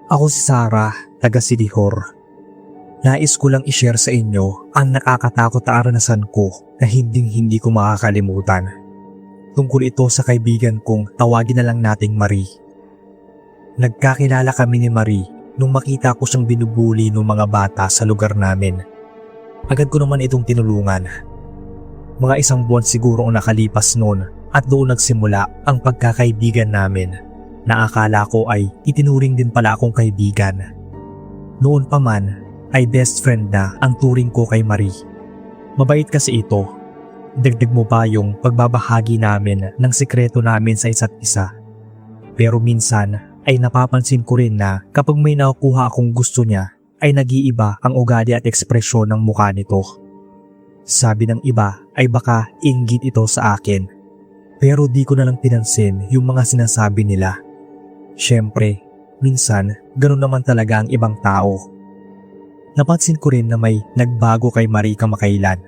Ako si Sarah, taga Sidihor. Nais ko lang i-share sa inyo ang nakakatakot na karanasan ko na hindi ko makakalimutan. Tungkol ito sa kaibigan kong tawagin na lang nating Marie. Nagkakilala kami ni Marie nung makita ko siyang binubuli ng mga bata sa lugar namin. Agad ko naman itong tinulungan. Mga 1 buwan siguro ang nakalipas noon at doon nagsimula ang pagkakaibigan namin na akala ko ay itinuring din pala akong kaibigan. Noon pa man ay best friend na ang turing ko kay Marie. Mabait kasi ito. Dagdag mo pa yung pagbabahagi namin ng sikreto namin sa isa't isa. Pero minsan ay napapansin ko rin na kapag may nakukuha akong gusto niya ay nag-iiba ang ugali at ekspresyon ng mukha nito. Sabi ng iba ay baka inggit ito sa akin. Pero di ko na lang pinansin yung mga sinasabi nila. Siyempre, minsan ganun naman talaga ang ibang tao. Napansin ko rin na may nagbago kay Marie kamakailan.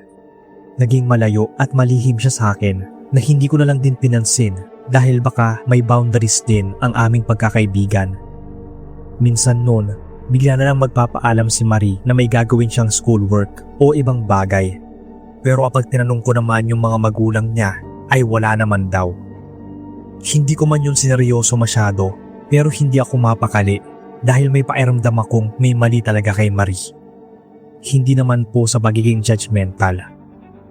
Naging malayo at malihim siya sa akin na hindi ko na lang din pinansin dahil baka may boundaries din ang aming pagkakaibigan. Minsan noon, bigla na lang magpapaalam si Marie na may gagawin siyang schoolwork o ibang bagay. Pero kapag tinanong ko naman yung mga magulang niya, ay wala naman daw. Hindi ko man yun sineryoso masyado, pero hindi ako mapakali dahil may pakiramdam akong may mali talaga kay Marie. Hindi naman po sa pagiging judgmental.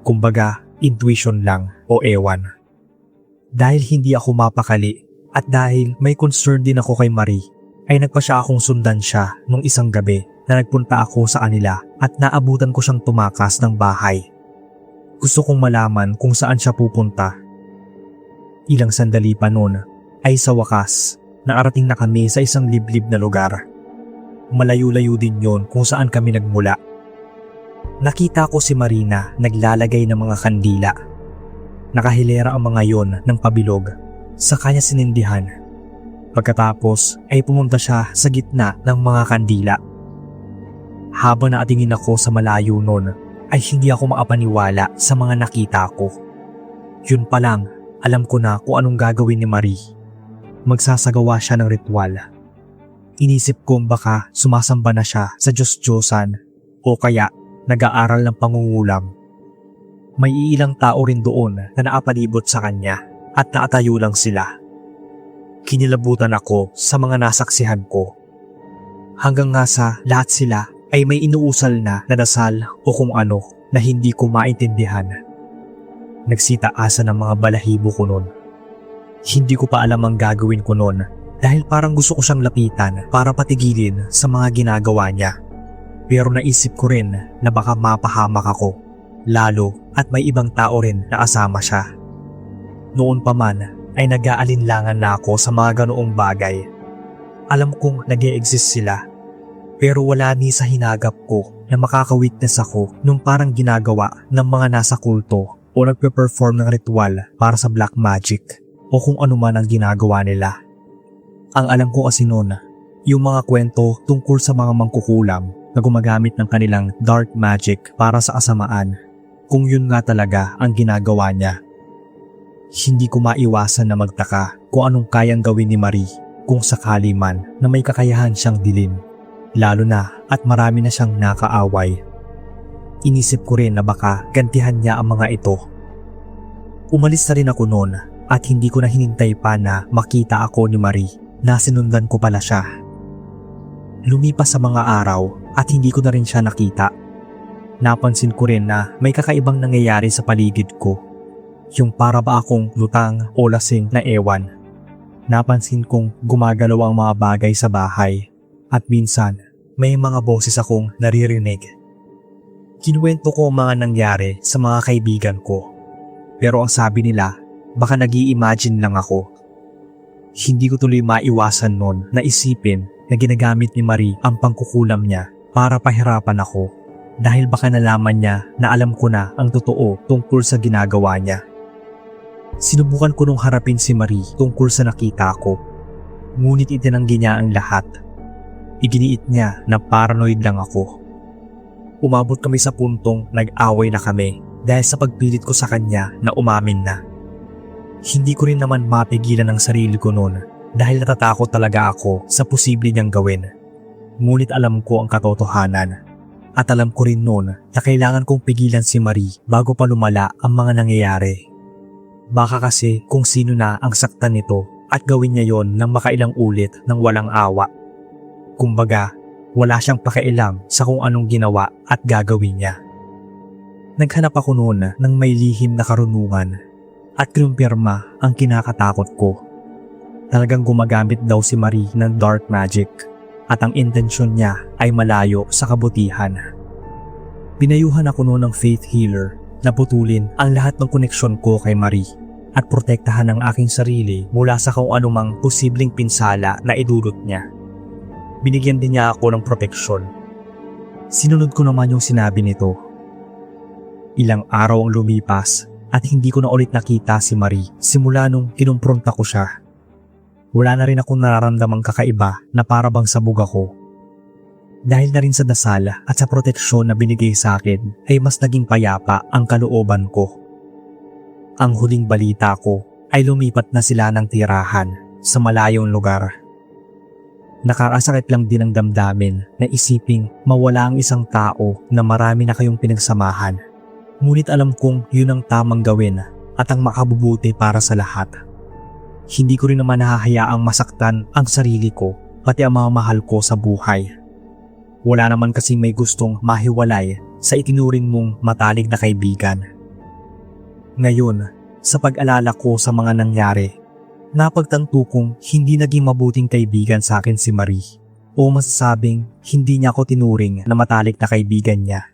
Kumbaga, intuition lang o ewan. Dahil hindi ako mapakali at dahil may concern din ako kay Marie, ay nagpa siya akong sundan siya nung isang gabi na nagpunta ako sa kanila at naabutan ko siyang tumakas ng bahay. Gusto kong malaman kung saan siya pupunta. Ilang sandali pa noon ay sa wakas, naarating na kami sa isang liblib na lugar. Malayo-layo din yon kung saan kami nagmula. Nakita ko si Marina naglalagay ng mga kandila. Nakahilera ang mga yon ng pabilog sa kanya sinindihan. Pagkatapos ay pumunta siya sa gitna ng mga kandila. Habang nakatingin ako sa malayo noon ay hindi ako makapaniwala sa mga nakita ko. Yun pa lang, alam ko na kung anong gagawin ni Marie. Magsasagawa siya ng ritual. Inisip kong baka sumasamba na siya sa Diyos-Diyosan o kaya nag-aaral ng pangungulam. May ilang tao rin doon na nakapalibot sa kanya at nakatayo lang sila. Kinilabutan ako sa mga nasaksihan ko. Hanggang nga sa lahat sila ay may inuusal na dasal o kung ano na hindi ko maintindihan. Nagsitaasa ng mga balahibo ko noon. Hindi ko pa alam ang gagawin ko noon dahil parang gusto ko siyang lapitan para patigilin sa mga ginagawa niya. Pero naisip ko rin na baka mapahamak ako, lalo at may ibang tao rin na kasama siya. Noon pa man ay nag-aalinlangan na ako sa mga ganoong bagay. Alam kong nag-e-exist sila, pero wala ni sa hinagap ko na makaka-witness ako nung parang ginagawa ng mga nasa kulto o nagpe-perform ng ritual para sa black magic o kung ano man ang ginagawa nila. Ang alam ko kasi noon, yung mga kwento tungkol sa mga mangkukulam na gumagamit ng kanilang dark magic para sa kasamaan, kung yun nga talaga ang ginagawa niya. Hindi ko maiwasan na magtaka kung anong kayang gawin ni Marie kung sakali man na may kakayahan siyang dilin, lalo na at marami na siyang nakaaway. Inisip ko rin na baka gantihan niya ang mga ito. Umalis na rin ako noon at hindi ko na hinintay pa na makita ako ni Marie na sinundan ko pala siya. Lumipas sa mga araw at hindi ko na rin siya nakita. Napansin ko rin na may kakaibang nangyayari sa paligid ko. Yung para ba akong lutang o lasing na ewan. Napansin kong gumagalaw ang mga bagay sa bahay at minsan may mga boses akong naririnig. Kinuwento ko ang mga nangyari sa mga kaibigan ko. Pero ang sabi nila, baka nag-i-imagine lang ako. Hindi ko tuloy maiwasan nun na isipin na ginagamit ni Marie ang pangkukulam niya para pahirapan ako dahil baka nalaman niya na alam ko na ang totoo tungkol sa ginagawa niya. Sinubukan ko nung harapin si Marie tungkol sa nakita ko, ngunit itinanggi niya ang lahat. Iginiit niya na paranoid lang ako. Umabot kami sa puntong nag-away na kami dahil sa pagpilit ko sa kanya na umamin na. Hindi ko rin naman mapigilan ang sarili ko noon dahil natatakot talaga ako sa posible niyang gawin. Ngunit alam ko ang katotohanan. At alam ko rin noon na kailangan kong pigilan si Marie bago pa lumala ang mga nangyayari. Baka kasi kung sino na ang saktan nito at gawin niya yon ng makailang ulit ng walang awa. Kumbaga, wala siyang pakialam sa kung anong ginawa at gagawin niya. Naghanap ako noon ng may lihim na karunungan at kinumpirma ang kinakatakot ko. Talagang gumagamit daw si Marie ng dark magic at ang intensyon niya ay malayo sa kabutihan. Pinayuhan ako noon ng faith healer na putulin ang lahat ng koneksyon ko kay Marie at protektahan ang aking sarili mula sa kung anumang posibleng pinsala na idulot niya. Binigyan din niya ako ng proteksyon. Sinunod ko naman yung sinabi nito. Ilang araw ang lumipas at hindi ko na ulit nakita si Marie simula nung kinumpronta ko siya. Wala na rin akong nararamdamang kakaiba na para bang sabog ako. Dahil na rin sa dasal at sa proteksyon na binigay sa akin ay mas naging payapa ang kalooban ko. Ang huling balita ko ay lumipat na sila ng tirahan sa malayong lugar. Nakakasakit lang din ang damdamin na isiping mawala ang isang tao na marami na kayong pinagsamahan. Ngunit alam kong yun ang tamang gawin at ang makabubuti para sa lahat. Hindi ko rin naman nahahayaang masaktan ang sarili ko pati ang mga mahal ko sa buhay. Wala naman kasi may gustong mahiwalay sa itinuring mong matalik na kaibigan. Ngayon, sa pag-alala ko sa mga nangyari, napagtanto kong hindi naging mabuting kaibigan sa akin si Marie o masasabing hindi niya ako tinuring na matalik na kaibigan niya.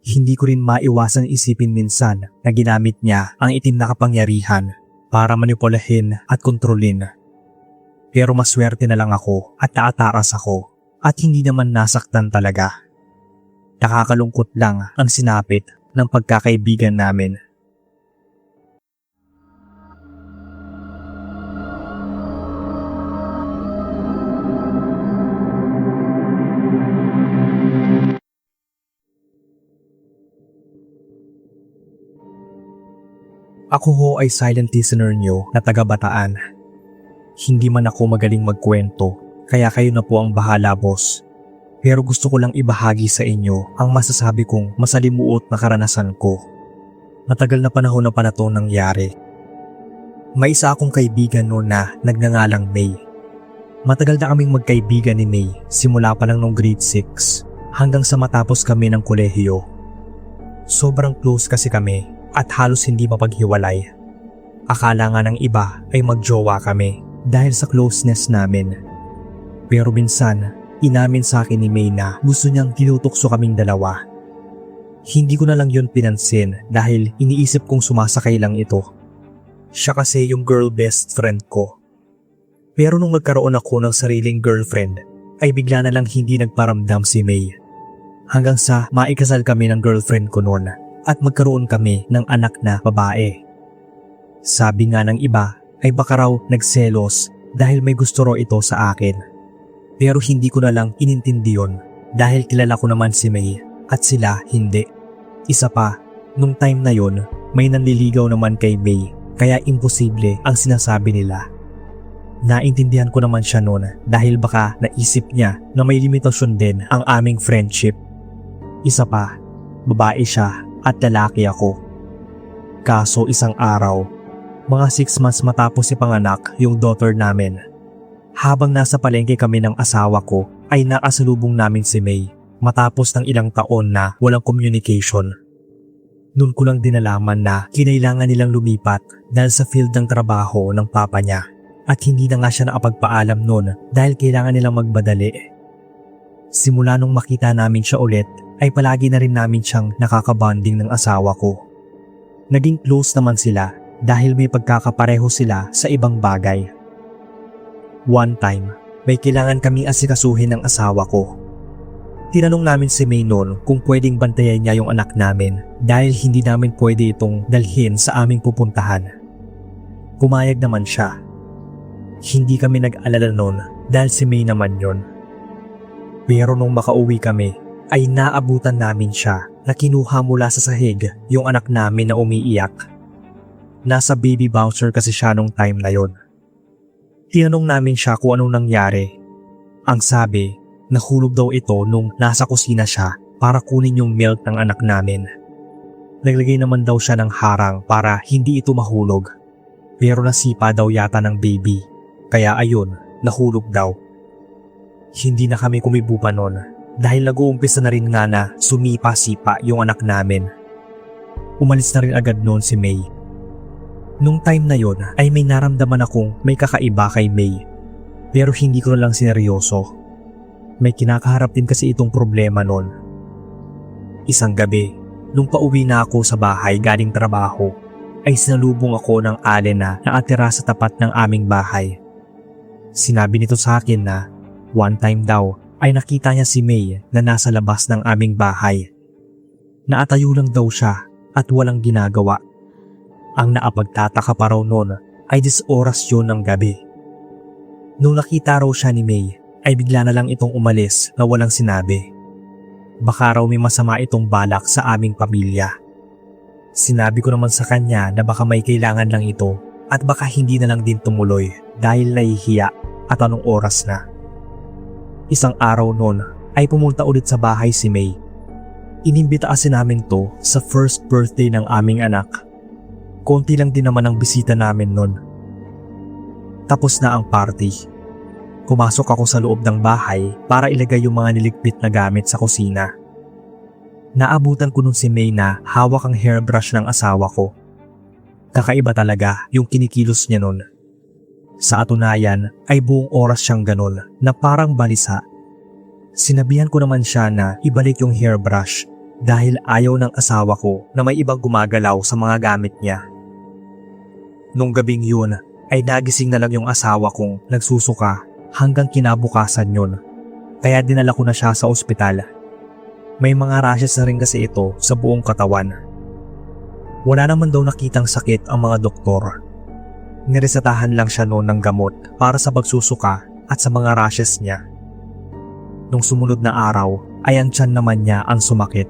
Hindi ko rin maiwasan isipin minsan na ginamit niya ang itim na kapangyarihan para manipulahin at kontrolin. Pero maswerte na lang ako at naataras ako at hindi naman nasaktan talaga. Nakakalungkot lang ang sinapit ng pagkakaibigan namin. Ako ho ay silent listener nyo na taga-Bataan. Hindi man ako magaling magkwento, kaya kayo na po ang bahala, boss. Pero gusto ko lang ibahagi sa inyo ang masasabi kong masalimuot na karanasan ko. Matagal na panahon na pa na ito nangyari. May isa akong kaibigan noon na nagngangalang May. Matagal na kaming magkaibigan ni May simula pa lang nung grade 6 hanggang sa matapos kami ng kolehiyo. Sobrang close kasi kami at halos hindi mapaghiwalay. Akala nga ng iba ay magjowa kami dahil sa closeness namin. Pero minsan, inamin sa akin ni May na gusto niyang tinutokso kaming dalawa. Hindi ko na lang yun pinansin dahil iniisip kong sumasakay lang ito. Siya kasi yung girl best friend ko. Pero nung nagkaroon ako ng sariling girlfriend, ay bigla na lang hindi nagparamdam si May. Hanggang sa maikasal kami ng girlfriend ko noon at magkaroon kami ng anak na babae. Sabi nga ng iba ay baka raw nagselos dahil may gusto raw ito sa akin. Pero hindi ko na lang inintindi yun dahil kilala ko naman si May at sila hindi. Isa pa, nung time na yun may nanliligaw naman kay May kaya imposible ang sinasabi nila. Naintindihan ko naman siya noon dahil baka naisip niya na may limitasyon din ang aming friendship. Isa pa, babae siya at lalaki ako. Kaso isang araw, mga 6 months matapos ipanganak yung daughter namin. Habang nasa palengke kami ng asawa ko ay nakasalubong namin si May matapos ng ilang taon na walang communication. Noon ko lang din nalaman na kinailangan nilang lumipat dahil sa field ng trabaho ng papa niya at hindi na nga siya nakapagpaalam noon dahil kailangan nilang magbadali. Simula nung makita namin siya ulit ay palagi na rin namin siyang nakakabonding ng asawa ko. Naging close naman sila dahil may pagkakapareho sila sa ibang bagay. One time, may kailangan kaming asikasuhin ng asawa ko. Tinanong namin si May noon kung pwedeng bantayan niya yung anak namin dahil hindi namin pwede itong dalhin sa aming pupuntahan. Pumayag naman siya. Hindi kami nag-alala noon dahil si May naman yon. Pero nung makauwi kami, ay naabutan namin siya na kinuha mula sa sahig yung anak namin na umiiyak. Nasa baby bouncer kasi siya nung time na yon. Tinanong namin siya kung anong nangyari. Ang sabi, Nahulog daw ito nung nasa kusina siya para kunin yung milk ng anak namin. Naglagay naman daw siya ng harang para hindi ito mahulog. Pero nasipa daw yata ng baby. Kaya ayun, nahulog daw. Hindi na kami kumibupa nun dahil nag-uumpisa na rin nga na sumipa-sipa yung anak namin. Umalis na rin agad noon si May. Nung time na yon ay may naramdaman akong may kakaiba kay May. Pero hindi ko na lang sineryoso. May kinakaharap din kasi itong problema noon. Isang gabi, nung pauwi na ako sa bahay galing trabaho, ay sinalubong ako ng allen na nakatira sa tapat ng aming bahay. Sinabi nito sa akin na one time daw ay nakita niya si May na nasa labas ng aming bahay. Naatayo lang daw siya at walang ginagawa. Ang naapagtataka pa raw noon ay 10 oras yun ng gabi. Nung nakita raw siya ni May, ay bigla na lang itong umalis na walang sinabi. Baka raw may masama itong balak sa aming pamilya. Sinabi ko naman sa kanya na baka may kailangan lang ito at baka hindi na lang din tumuloy dahil nahihiya at anong oras na. Isang araw noon ay pumunta ulit sa bahay si May. Inimbita kasi namin to sa first birthday ng aming anak. Konti lang din naman ang bisita namin noon. Tapos na ang party. Pumasok ako sa loob ng bahay para ilagay yung mga niligpit na gamit sa kusina. Naabutan ko nun si May na hawak ang hairbrush ng asawa ko. Kakaiba talaga yung kinikilos niya nun. Sa atunayan ay buong oras siyang ganon na parang balisa. Sinabihan ko naman siya na ibalik yung hairbrush dahil ayaw ng asawa ko na may ibang gumagalaw sa mga gamit niya. Nung gabing yun ay nagising na lang yung asawa kong nagsusuka hanggang kinabukasan yun. Kaya dinala ko na siya sa ospital. May mga rashes na rin kasi ito sa buong katawan. Wala naman daw nakitang sakit ang mga doktor. Niresetahan lang siya noon ng gamot para sa pagsusuka at sa mga rashes niya. Nung sumunod na araw ay ang tiyan naman niya ang sumakit.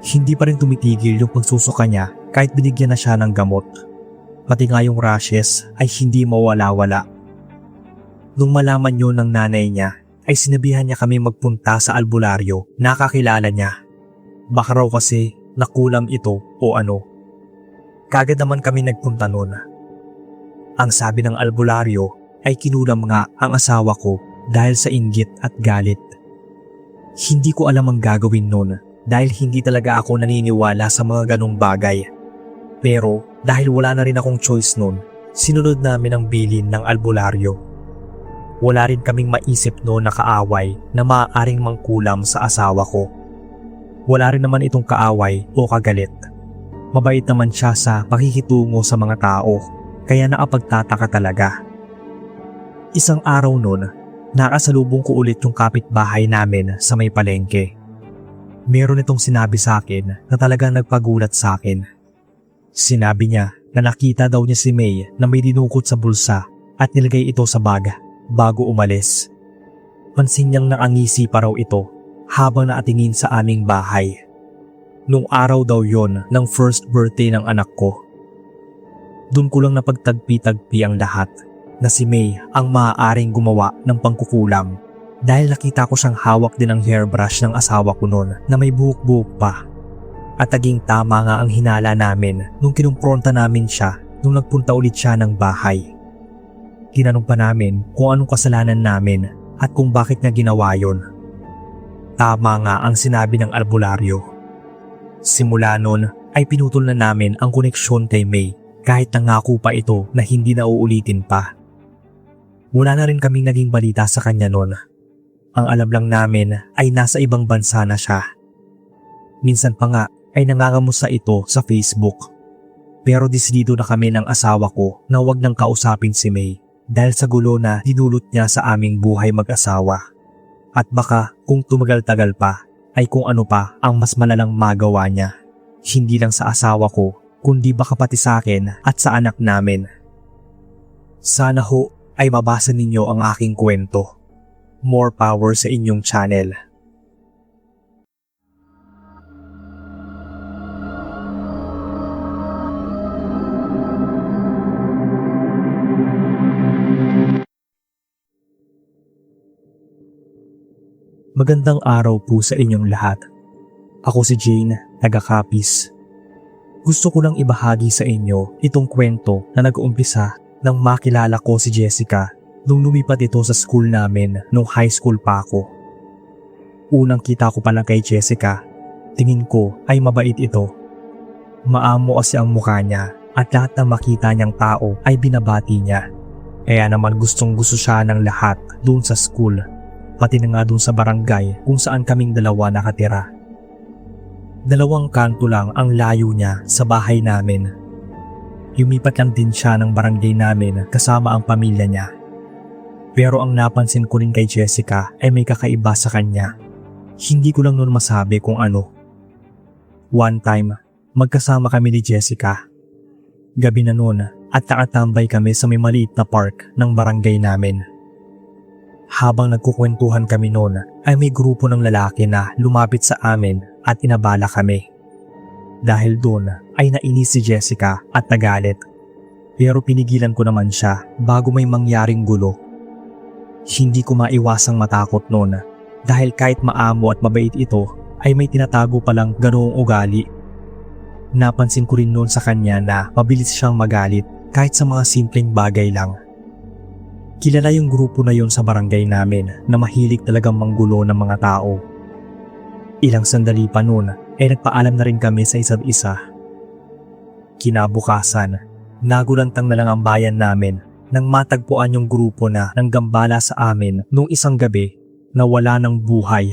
Hindi pa rin tumitigil yung pagsusuka niya kahit binigyan na siya ng gamot. Pati nga yung rashes ay hindi mawala-wala. Nung malaman yun ng nanay niya, ay sinabihan niya kami magpunta sa albularyo na kakilala niya. Baka raw kasi nakulam ito o ano. Kagad naman kami nagpunta nun. Ang sabi ng albularyo ay kinulam nga ang asawa ko dahil sa inggit at galit. Hindi ko alam ang gagawin nun dahil hindi talaga ako naniniwala sa mga ganong bagay. Pero dahil wala na rin akong choice nun, sinunod namin ang bilin ng albularyo. Wala rin kaming maisip noon na kaaway na maaaring mangkulam sa asawa ko. Wala rin naman itong kaaway o kagalit. Mabait naman siya sa pakikitungo sa mga tao, kaya nakapagtataka talaga. Isang araw noon, nakasalubong ko ulit yung kapitbahay namin sa may palengke. Meron itong sinabi sa akin na talagang nagpagulat sa akin. Sinabi niya na nakita daw niya si May na may dinukot sa bulsa at nilagay ito sa bag bago umalis. Pansin niyang nakangisi pa raw ito habang nakatingin sa aming bahay. Nung araw daw yon ng first birthday ng anak ko. Doon ko lang napagtagpi-tagpi ang lahat na si May ang maaaring gumawa ng pangkukulam dahil nakita ko siyang hawak din ang hairbrush ng asawa ko noon na may buhok-buhok pa. At naging tama nga ang hinala namin nung kinumpronta namin siya nung nagpunta ulit siya ng bahay. Tinanong pa namin kung anong kasalanan namin at kung bakit niya ginawa yon. Tama nga ang sinabi ng albularyo. Simula nun ay pinutol na namin ang koneksyon kay May kahit nangako pa ito na hindi na uulitin pa. Wala na rin kaming naging balita sa kanya nun. Ang alam lang namin ay nasa ibang bansa na siya. Minsan pa nga ay nangangamusta ito sa Facebook. Pero desidido na kami ng asawa ko na wag nang kausapin si May dahil sa gulo na dinulot niya sa aming buhay mag-asawa. At baka kung tumagal-tagal pa ay kung ano pa ang mas malalang magawa niya. Hindi lang sa asawa ko kundi baka pati sa akin at sa anak namin. Sana ho ay mabasa ninyo ang aking kwento. More power sa inyong channel. Magandang araw po sa inyong lahat. Ako si Jane, taga-Capiz. Gusto ko lang ibahagi sa inyo itong kwento na nag-uumpisa nang makilala ko si Jessica nung lumipat ito sa school namin nung high school pa ako. Unang kita ko pa lang kay Jessica, tingin ko ay mabait ito. Maamo kasi ang mukha niya at lahat ng makita niyang tao ay binabati niya. Kaya naman gustong gusto siya ng lahat doon sa school. Pati na nga doon sa barangay kung saan kaming dalawa nakatira. 2 kanto lang ang layo niya sa bahay namin. Lumipat lang din siya ng barangay namin kasama ang pamilya niya. Pero ang napansin ko rin kay Jessica ay may kakaiba sa kanya. Hindi ko lang noon masabi kung ano. One time, magkasama kami ni Jessica. Gabi na noon at nakatambay kami sa may maliit na park ng barangay namin. Habang nagkukwentuhan kami noon ay may grupo ng lalaki na lumapit sa amin at inabala kami. Dahil doon ay nainis si Jessica at nagalit. Pero pinigilan ko naman siya bago may mangyaring gulo. Hindi ko maiwasang matakot noon dahil kahit maamo at mabait ito ay may tinatago palang ganoong ugali. Napansin ko rin noon sa kanya na mabilis siyang magalit kahit sa mga simpleng bagay lang. Kilala yung grupo na yun sa barangay namin na mahilig talagang manggulo ng mga tao. Ilang sandali pa noon ay nagpaalam na rin kami sa isa't isa. Kinabukasan, nagulantang na lang ang bayan namin nang matagpuan yung grupo na nanggambala sa amin nung isang gabi na wala ng buhay.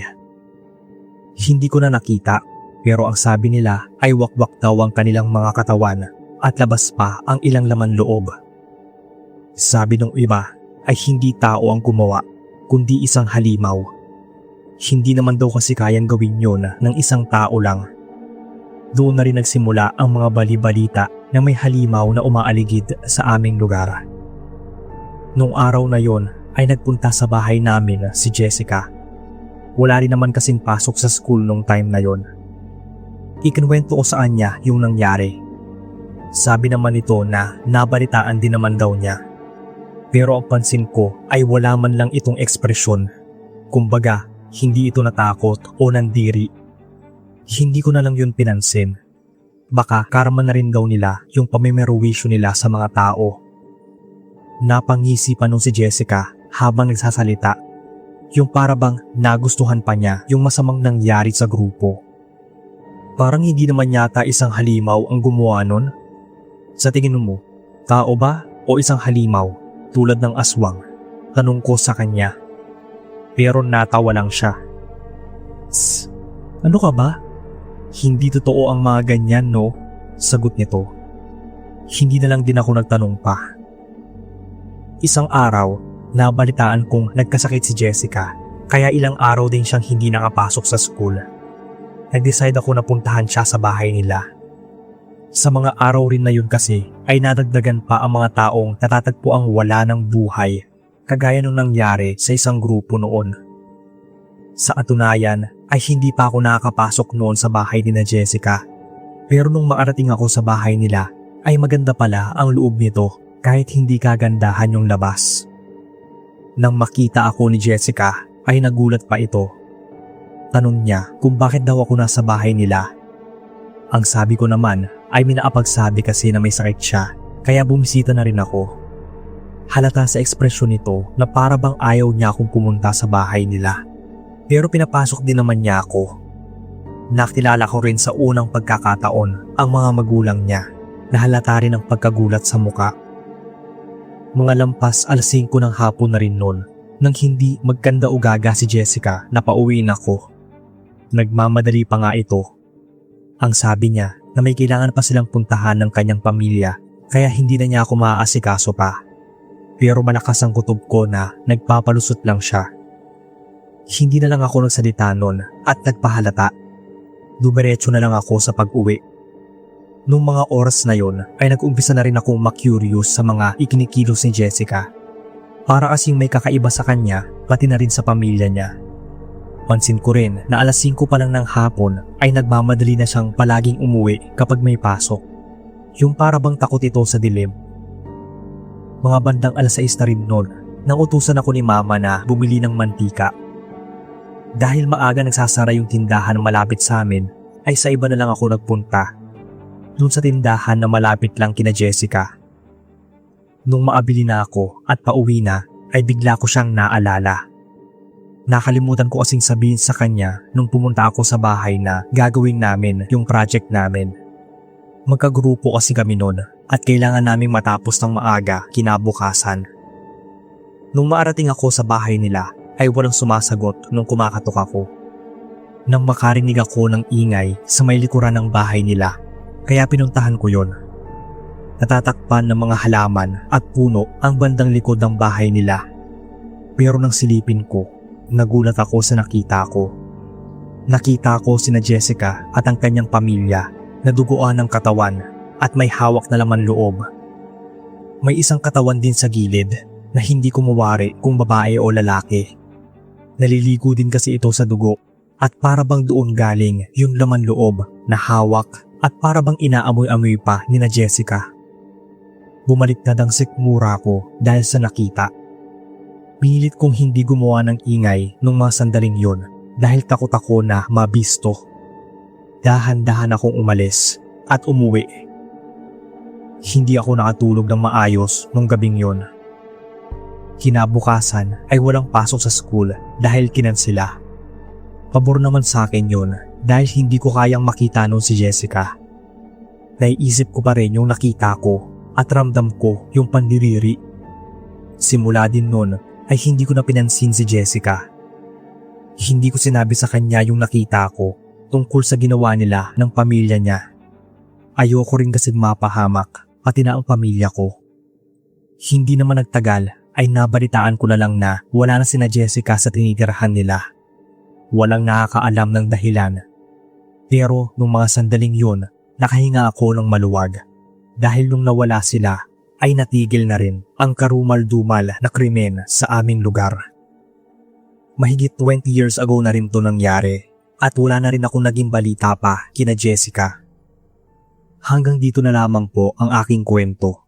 Hindi ko na nakita pero ang sabi nila ay wakwak daw ang kanilang mga katawan at labas pa ang ilang laman loob. Sabi ng iba ay hindi tao ang gumawa, kundi isang halimaw. Hindi naman daw kasi kayang gawin yun ng isang tao lang. Doon na rin nagsimula ang mga bali-balita na may halimaw na umaaligid sa aming lugar. Nung araw na yon ay nagpunta sa bahay namin si Jessica. Wala rin naman kasing pasok sa school nung time na yon. Ikinwento ko sa kanya yung nangyari. Sabi naman nito na nabalitaan din naman daw niya. Pero ang pansin ko ay wala man lang itong ekspresyon. Kumbaga, hindi ito natakot o nandiri. Hindi ko na lang yun pinansin. Baka karma na rin daw nila yung pamimeruwisyo nila sa mga tao. Napangisi pa nung si Jessica habang nagsasalita. Yung parabang nagustuhan pa niya yung masamang nangyari sa grupo. Parang hindi naman yata isang halimaw ang gumawa nun. Sa tingin mo, tao ba o isang halimaw? Tulad ng aswang, tanong ko sa kanya. Pero natawa lang siya. Ano ka ba? Hindi totoo ang mga ganyan, no? Sagot nito. Hindi na lang din ako nagtanong pa. Isang araw, nabalitaan kong nagkasakit si Jessica, kaya ilang araw din siyang hindi nakapasok sa school. Nag-decide ako na puntahan siya sa bahay nila. Sa mga araw rin na yun kasi ay nadagdagan pa ang mga taong natatagpo ang wala ng buhay, kagaya nung nangyari sa isang grupo noon. Sa katunayan ay hindi pa ako nakakapasok noon sa bahay ni na Jessica, pero nung makarating ako sa bahay nila ay maganda pala ang loob nito kahit hindi kagandahan yung labas. Nang makita ako ni Jessica ay nagulat pa ito. Tanong niya kung bakit daw ako nasa bahay nila. Ang sabi ko naman ay minakapagsabi kasi na may sakit siya, kaya bumisita na rin ako. Halata sa ekspresyon nito na para bang ayaw niya akong pumunta sa bahay nila. Pero pinapasok din naman niya ako. Nakilala ko rin sa unang pagkakataon ang mga magulang niya na halata rin ang pagkagulat sa muka. Mga lampas 5:00 ng hapon na rin noon nang hindi magkanda ugaga si Jessica na pauwiin ako. Nagmamadali pa nga ito. Ang sabi niya na may kailangan pa silang puntahan ng kanyang pamilya kaya hindi na niya ako maaasikaso pa. Pero malakas ang kutob ko na nagpapalusot lang siya. Hindi na lang ako nagsalita noon at nagpahalata. Dumiretso na lang ako sa pag-uwi. Nung mga oras na yon ay nag-umpisa na rin akong ma-curious sa mga ikinikilos ni Jessica. Para kasing may kakaiba sa kanya pati na rin sa pamilya niya. Pansin ko rin na 5:00 pa lang ng hapon ay nagmamadali na siyang palaging umuwi kapag may pasok. Yung para bang takot ito sa dilim. Mga bandang 6:00 na rin noon nang utusan ako ni mama na bumili ng mantika. Dahil maaga nagsasara yung tindahan malapit sa amin, ay sa iba na lang ako nagpunta. Doon sa tindahan na malapit lang kina Jessica. Nung maabili na ako at pauwi na, ay bigla ko siyang naalala. Nakalimutan ko kasing sabihin sa kanya nung pumunta ako sa bahay na gagawin namin yung project namin. Magkagrupo kasi kami noon at kailangan naming matapos ng maaga kinabukasan. Nung maarating ako sa bahay nila, ay walang sumasagot nung kumakatok ako. Nang makarinig ako ng ingay sa may likuran ng bahay nila, kaya pinuntahan ko yon. Natatakpan ng mga halaman at puno ang bandang likod ng bahay nila. Pero nang silipin ko, nagulat ako sa nakita ko. Nakita ko sina Jessica at ang kanyang pamilya na duguan ng katawan at may hawak na laman loob. May isang katawan din sa gilid na hindi ko mawari kung babae o lalaki. Naliligo din kasi ito sa dugo at para bang doon galing yung laman loob na hawak at para bang inaamoy-amoy pa ni na Jessica. Bumaliktad ang sikmura ko dahil sa nakita. Pinilit kong hindi gumawa ng ingay nung mga sandaling yon dahil takot ako na mabisto. Dahan-dahan akong umalis at umuwi. Hindi ako nakatulog ng maayos nung gabing yon. Kinabukasan ay walang pasok sa school dahil kinansela. Pabor naman sa akin yon dahil hindi ko kayang makita noon si Jessica. Naiisip ko pa rin yung nakita ko at ramdam ko yung pandiriri. Simula din noon ay hindi ko na pinansin si Jessica. Hindi ko sinabi sa kanya yung nakita ko tungkol sa ginawa nila ng pamilya niya. Ayoko rin kasi mapahamak pati na ang pamilya ko. Hindi naman nagtagal ay nabalitaan ko na lang na wala na sina Jessica sa tinitirahan nila. Walang nakakaalam ng dahilan. Pero nung mga sandaling yun, nakahinga ako ng maluwag. Dahil nung nawala sila, ay natigil na rin ang karumal-dumal na krimen sa aming lugar. Mahigit 20 years ago na rin to nangyari at wala na rin akong naging balita pa kina Jessica. Hanggang dito na lamang po ang aking kwento.